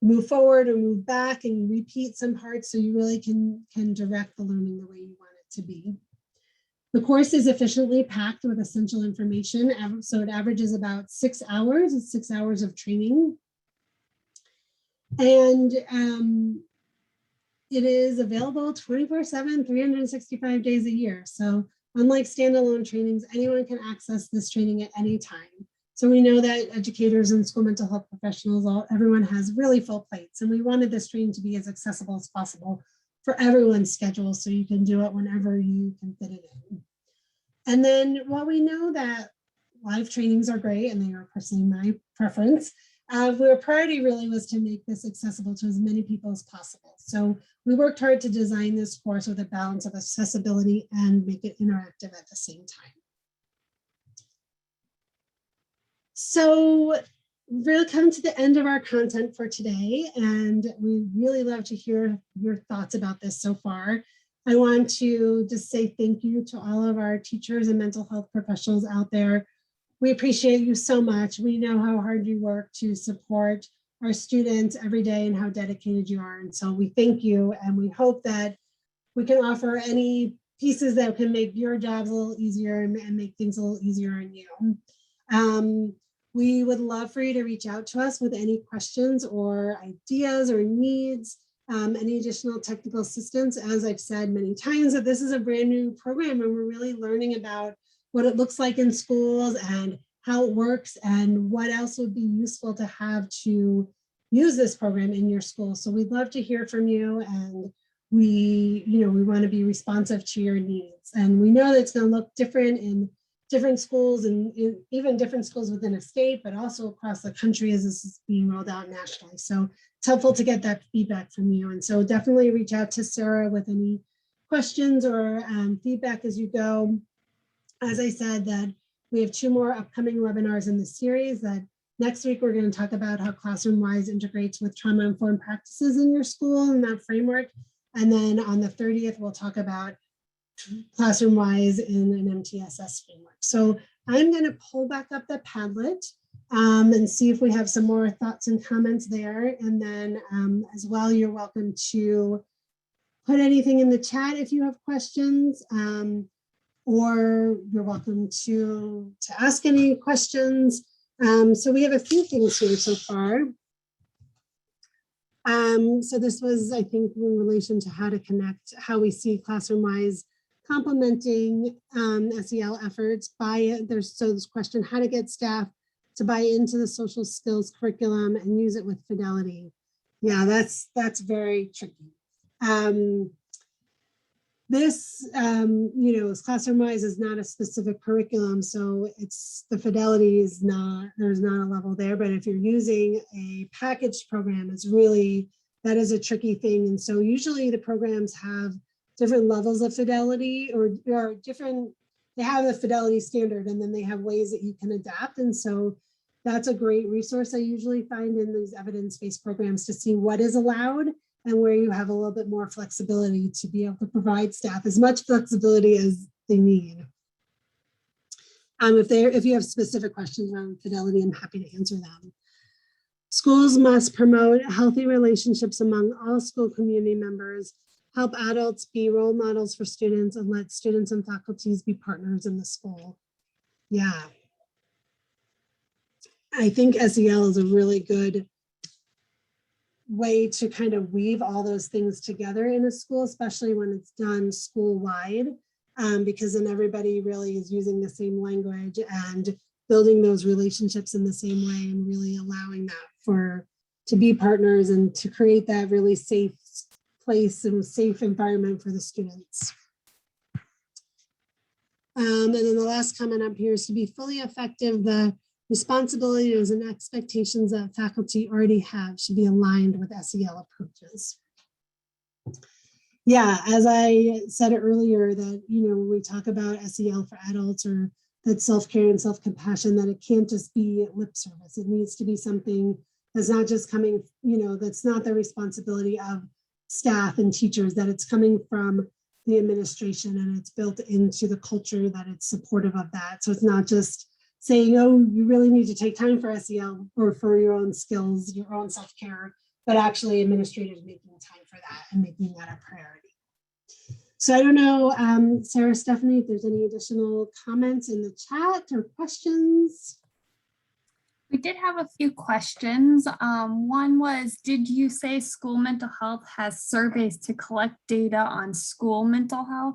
move forward or move back and repeat some parts, so you really can direct the learning the way you want it to be. The course is efficiently packed with essential information, so it averages about 6 hours. It's 6 hours of training. And it is available 24/7, 365 days a year. So unlike standalone trainings, anyone can access this training at any time. So we know that educators and school mental health professionals, everyone has really full plates, and we wanted this training to be as accessible as possible for everyone's schedule, so you can do it whenever you can fit it in. And then while we know that live trainings are great, and they are personally my preference, our priority really was to make this accessible to as many people as possible. So we worked hard to design this course with a balance of accessibility and make it interactive at the same time. So we've really come to the end of our content for today, and we really love to hear your thoughts about this so far. I want to just say thank you to all of our teachers and mental health professionals out there. We appreciate you so much. We know how hard you work to support our students every day and how dedicated you are. And so we thank you, and we hope that we can offer any pieces that can make your jobs a little easier and make things a little easier on you. We would love for you to reach out to us with any questions or ideas or needs, any additional technical assistance. As I've said many times, that this is a brand new program, and we're really learning about what it looks like in schools and how it works and what else would be useful to have to use this program in your school. So we'd love to hear from you, and we want to be responsive to your needs. And we know that it's going to look different in different schools and even different schools within a state, but also across the country as this is being rolled out nationally. So it's helpful to get that feedback from you. And so definitely reach out to Sarah with any questions or feedback as you go. As I said, that we have 2 more upcoming webinars in the series. That next week, we're going to talk about how Classroom Wise integrates with trauma-informed practices in your school and that framework. And then on the 30th, we'll talk about classroom-wise in an MTSS framework. So I'm going to pull back up the Padlet and see if we have some more thoughts and comments there. And then as well, you're welcome to put anything in the chat if you have questions, or you're welcome to ask any questions. So we have a few things here so far. So this was, I think, in relation to how to connect, how we see classroom-wise complementing SEL efforts. There's this question, how to get staff to buy into the social skills curriculum and use it with fidelity. Yeah, that's very tricky. This, as classroom-wise is not a specific curriculum, so the fidelity is not, there's not a level there, but if you're using a packaged program, that is a tricky thing. And so usually the programs have different levels of fidelity or different, they have the fidelity standard and then they have ways that you can adapt. And so that's a great resource I usually find in these evidence-based programs to see what is allowed and where you have a little bit more flexibility to be able to provide staff as much flexibility as they need. If you have specific questions around fidelity, I'm happy to answer them. Schools must promote healthy relationships among all school community members, help adults be role models for students, and let students and faculties be partners in the school. Yeah. I think SEL is a really good way to kind of weave all those things together in a school, especially when it's done school-wide, because then everybody really is using the same language and building those relationships in the same way and really allowing that to be partners and to create that really safe place and safe environment for the students. And then the last comment up here is to be fully effective, the responsibilities and expectations that faculty already have should be aligned with SEL approaches. Yeah, as I said earlier, that, when we talk about SEL for adults or that self-care and self-compassion, that it can't just be lip service. It needs to be something that's not just coming, that's not the responsibility of staff and teachers, that it's coming from the administration and it's built into the culture that it's supportive of that. So it's not just saying, oh, you really need to take time for SEL or for your own skills, your own self-care, but actually administrators making time for that and making that a priority. So I don't know, Sarah, Stefanie, if there's any additional comments in the chat or questions. We did have a few questions. One was, did you say school mental health has surveys to collect data on school mental health?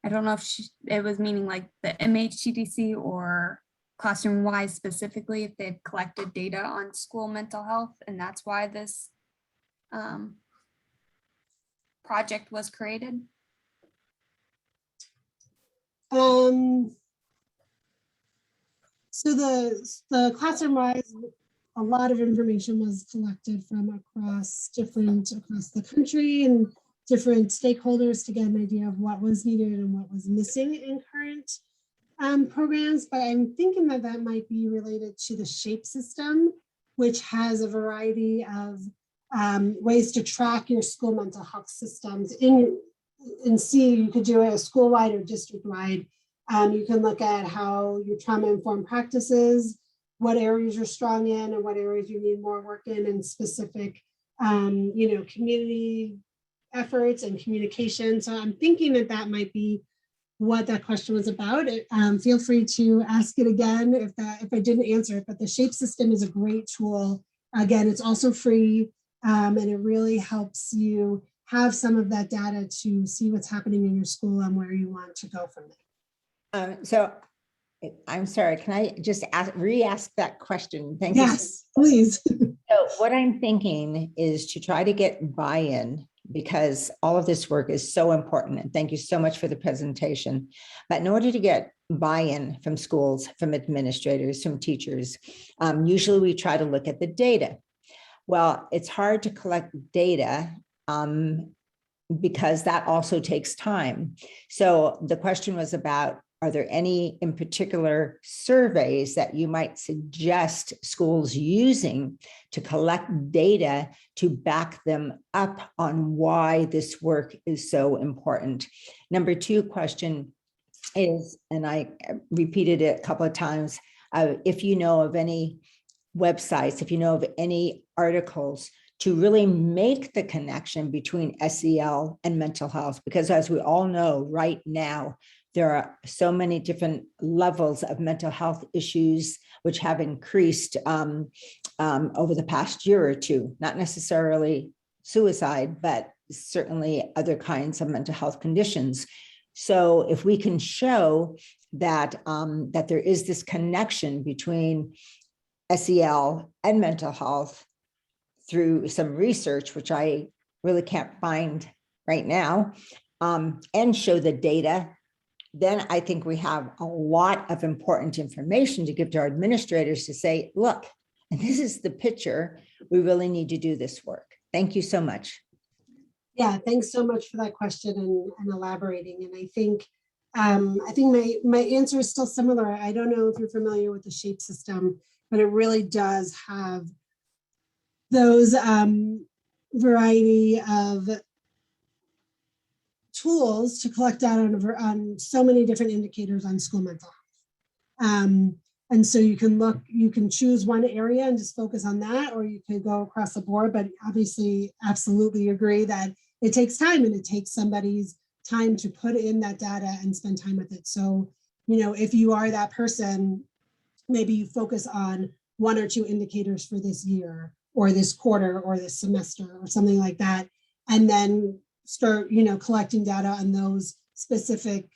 I don't know if it was meaning like the MHTTC or classroom-wise specifically, if they've collected data on school mental health, and that's why this project was created. So the classroom-wise, a lot of information was collected from across the country and different stakeholders to get an idea of what was needed and what was missing in current programs. But I'm thinking that might be related to the SHAPE system, which has a variety of ways to track your school mental health systems and see, you could do it school-wide or district-wide. You can look at how your trauma-informed practices, what areas you're strong in and what areas you need more work in, and specific, community efforts and communication. So I'm thinking that might be what that question was about. Feel free to ask it again if I didn't answer it, but the SHAPE system is a great tool. Again, it's also free, and it really helps you have some of that data to see what's happening in your school and where you want to go from there. So I'm sorry, can I just re-ask that question? Thank you. Yes, please. So what I'm thinking is to try to get buy-in, because all of this work is so important. And thank you so much for the presentation. But in order to get buy-in from schools, from administrators, from teachers, usually we try to look at the data. Well, it's hard to collect data because that also takes time. So the question was about are there any in particular surveys that you might suggest schools using to collect data to back them up on why this work is so important? Number two question is, and I repeated it a couple of times, if you know of any websites, if you know of any articles to really make the connection between SEL and mental health, because as we all know right now, there are so many different levels of mental health issues which have increased over the past year or two, not necessarily suicide, but certainly other kinds of mental health conditions. So if we can show that, that there is this connection between SEL and mental health through some research, which I really can't find right now, and show the data, then I think we have a lot of important information to give to our administrators to say, look, and this is the picture, we really need to do this work. Thank you so much. Yeah, thanks so much for that question and elaborating. And I think my answer is still similar. I don't know if you're familiar with the SHAPE system, but it really does have those variety of tools to collect data on so many different indicators on school mental health. And so you can choose one area and just focus on that, or you could go across the board, but obviously absolutely agree that it takes time and it takes somebody's time to put in that data and spend time with it. So, if you are that person, maybe you focus on one or two indicators for this year or this quarter or this semester or something like that, and then start, collecting data on those specific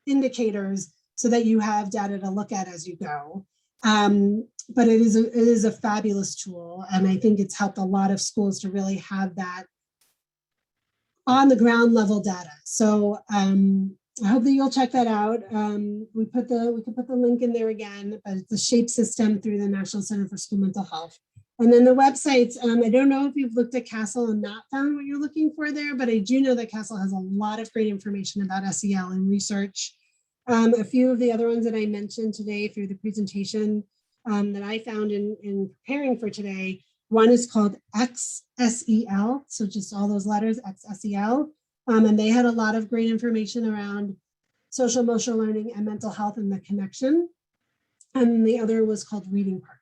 indicators so that you have data to look at as you go. But it is a fabulous tool. And I think it's helped a lot of schools to really have that on the ground level data. So I hope that you'll check that out. We could put the link in there again, but it's the SHAPE system through the National Center for School Mental Health. And then the websites, I don't know if you've looked at CASEL and not found what you're looking for there, but I do know that CASEL has a lot of great information about SEL and research. A few of the other ones that I mentioned today through the presentation that I found in preparing for today, one is called XSEL, so just all those letters, XSEL. And they had a lot of great information around social emotional learning and mental health and the connection. And the other was called Reading Partners.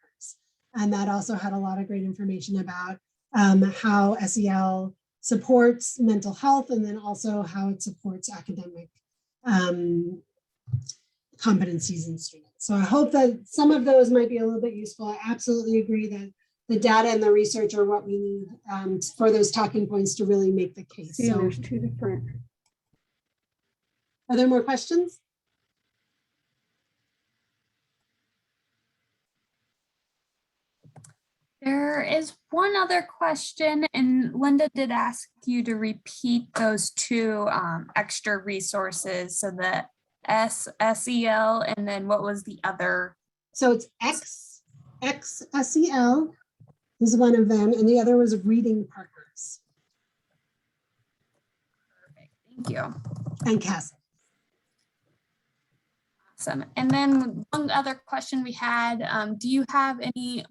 And that also had a lot of great information about how SEL supports mental health and then also how it supports academic competencies in students. So I hope that some of those might be a little bit useful. I absolutely agree that the data and the research are what we need for those talking points to really make the case. See, so there's two different. Are there more questions? There is one other question, and Linda did ask you to repeat those two extra resources. So the SEL, and then what was the other? So it's XSEL is one of them, and the other was Reading Partners. Perfect, thank you. And CASEL. Awesome. And then one other question we had, do you have any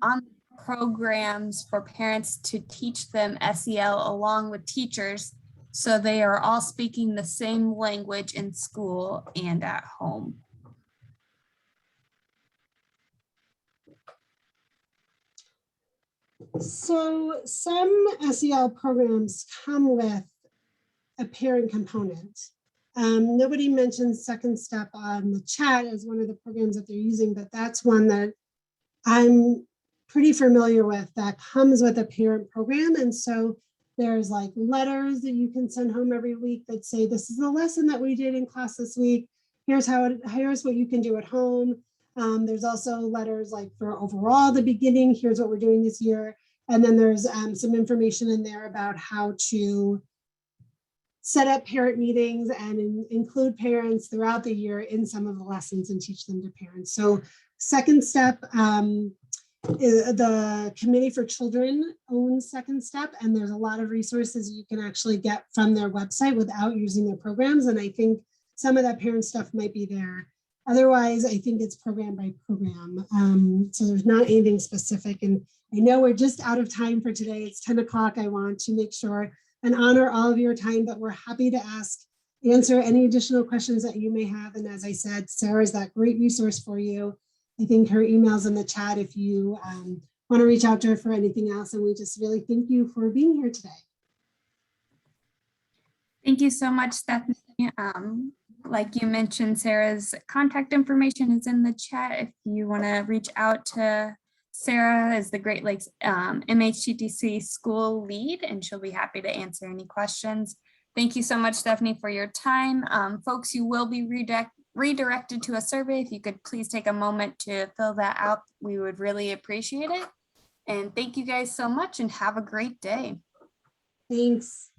programs for parents to teach them SEL along with teachers so they are all speaking the same language in school and at home? So some SEL programs come with a parent component. Nobody mentioned Second Step on the chat as one of the programs that they're using, but that's one that I'm pretty familiar with that comes with a parent program. And so there's like letters that you can send home every week that say, this is the lesson that we did in class this week. Here's what you can do at home. There's also letters like for overall the beginning, here's what we're doing this year. And then there's some information in there about how to set up parent meetings and include parents throughout the year in some of the lessons and teach them to parents. So Second Step, the Committee for Children owns Second Step, and there's a lot of resources you can actually get from their website without using their programs. And I think some of that parent stuff might be there. Otherwise, I think it's program by program. So there's not anything specific. And I know we're just out of time for today. It's 10 o'clock. I want to make sure and honor all of your time, but we're happy to answer any additional questions that you may have. And as I said, Sarah's that great resource for you. I think her email's in the chat if you want to reach out to her for anything else. And we just really thank you for being here today. Thank you so much, Stephanie. Like you mentioned, Sarah's contact information is in the chat. If you want to reach out to Sarah as the Great Lakes MHTTC school lead, and she'll be happy to answer any questions. Thank you so much, Stephanie, for your time. Folks, you will be redirected to a survey. If you could please take a moment to fill that out, we would really appreciate it. And thank you guys so much and have a great day. Thanks.